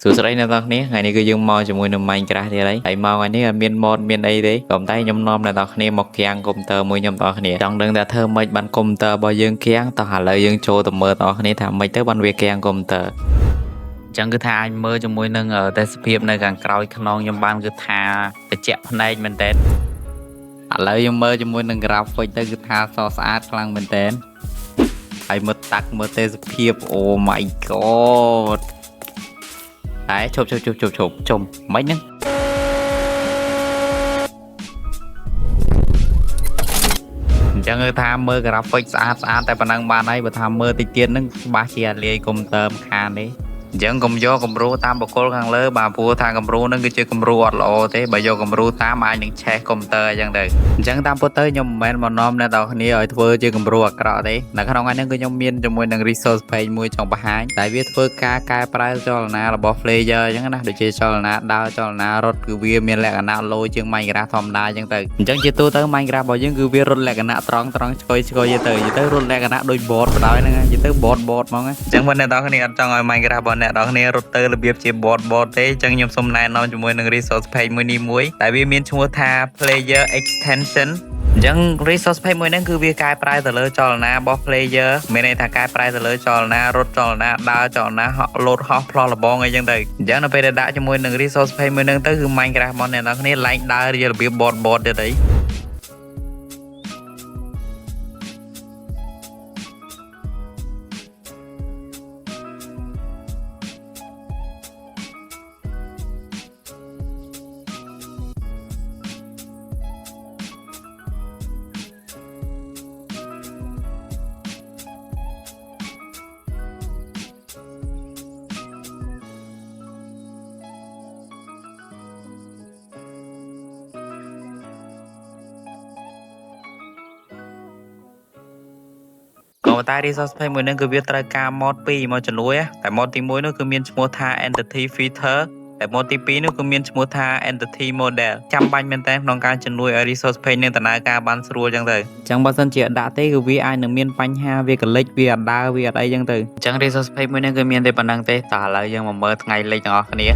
សួស្តីអ្នកនរគ្នាថ្ងៃនេះគឺយើងមកជាមួយនឹង Minecraft ទៀតហើយហើយមកថ្ងៃនេះអត់មាន mod មានអីទេក៏តែខ្ញុំនាំអ្នកនរគ្នាមកគាំងកុំព្យូទ័រមួយខ្ញុំបងប្អូនចង់ដឹងថាធ្វើម៉េចបានកុំព្យូទ័ររបស់យើងគាំងតោះឥឡូវយើងចូលទៅមើលបងប្អូនថាម៉េចទៅបានវាគាំងកុំព្យូទ័រចឹងគឺថាអាចមើលជាមួយនឹងទេសភាពនៅខាងក្រោយខ្នងខ្ញុំបានគឺថាត្រជាក់ភ្នែកមែនតើឥឡូវយើងមើលជាមួយនឹង graphic ទៅគឺថាសស្អាតខ្លាំងមែនតើហើយមើលតាក់មើលទេសភាព Oh my god ហើយឈប់ចុំមិនហ្នឹងអញ្ចឹងគឺថាមើល graphic ស្អាតតែប៉ុណ្ណឹងបានហើយបើថាមើលតិចទៀតហ្នឹងច្បាស់ជាអត់លាយកុំព្យូទ័រម្ខានទេអញ្ចឹងកុំយកគំរូតាមបកគលខាងលើបាទព្រោះថាគំរូហ្នឹងគឺជាគំរូអត់ល្អទេបើយកគំរូតាមអាចនឹងឆេះកុំព្យូទ័រអញ្ចឹងទៅអញ្ចឹងតាមពិតទៅខ្ញុំមិនមែនមកនាំអ្នកនរគ្នាឲ្យធ្វើជាគំរូអាក្រក់ទេនៅក្នុងថ្ងៃហ្នឹងគឺខ្ញុំមានជាមួយនឹង resource page មួយចង់បង្ហាញតែវាធ្វើការកែប្រែចលនារបស់ player អញ្ចឹងណាដូចជាចលនាដើរចលនារត់គឺវាមានលក្ខណៈ low ជាង Minecraft ធម្មតាអញ្ចឹងទៅអញ្ចឹងជាទូទៅ Minecraft របស់យើងគឺវារត់លក្ខណៈត្រង់ឆ្កុយទៅរត់លក្ខណៈដូច bot បណ្ដោយហ្នឹងនិយាយទៅ bot ហ្មងអញ្ចឹងបើអ្នកនរគ្នាអត់ចង់ឲ្យ Minecraft របស់អ្នកនរគ្នារត់ទៅរបៀបជា bot ទេអញ្ចឹងខ្ញុំសូមណែនាំជាមួយនឹង resource page មួយនេះមួយតែវាមានឈ្មោះថា player extension អញ្ចឹង resource page មួយហ្នឹងគឺវាកែប្រែទៅលើចលនារបស់ player មានន័យថាកែប្រែទៅលើចលនារត់ចលនាដើរចលនាលោតហោះផ្លោះលបងអីចឹងទៅអញ្ចឹងនៅពេលដែលដាក់ជាមួយនឹង resource page មួយហ្នឹងទៅគឺ Minecraft របស់អ្នកនរគ្នាឡើងដើររបៀប bot ទៀតអីក៏តែ resource page មួយហ្នឹងគឺវាត្រូវការ mod 2មកជំនួយតែ mod ទី1នោះគឺមានឈ្មោះថា entity filter តែ mod ទី2នោះគឺមានឈ្មោះថា entity model ចាំបាច់មែនតើក្នុងការជំនួយឲ្យ resource page នឹងដំណើរការបានស្រួលចឹងទៅអញ្ចឹងបើសិនជាដាក់ទេគឺវាអាចនឹងមានបញ្ហាវាកលិចវាអត់ដើរវាអត់អីចឹងទៅអញ្ចឹង resource page មួយហ្នឹងគឺមានតែប៉ុណ្្នឹងទេតោះឥឡូវយើងមកមើលថ្ងៃលេខទាំងអស់គ្នា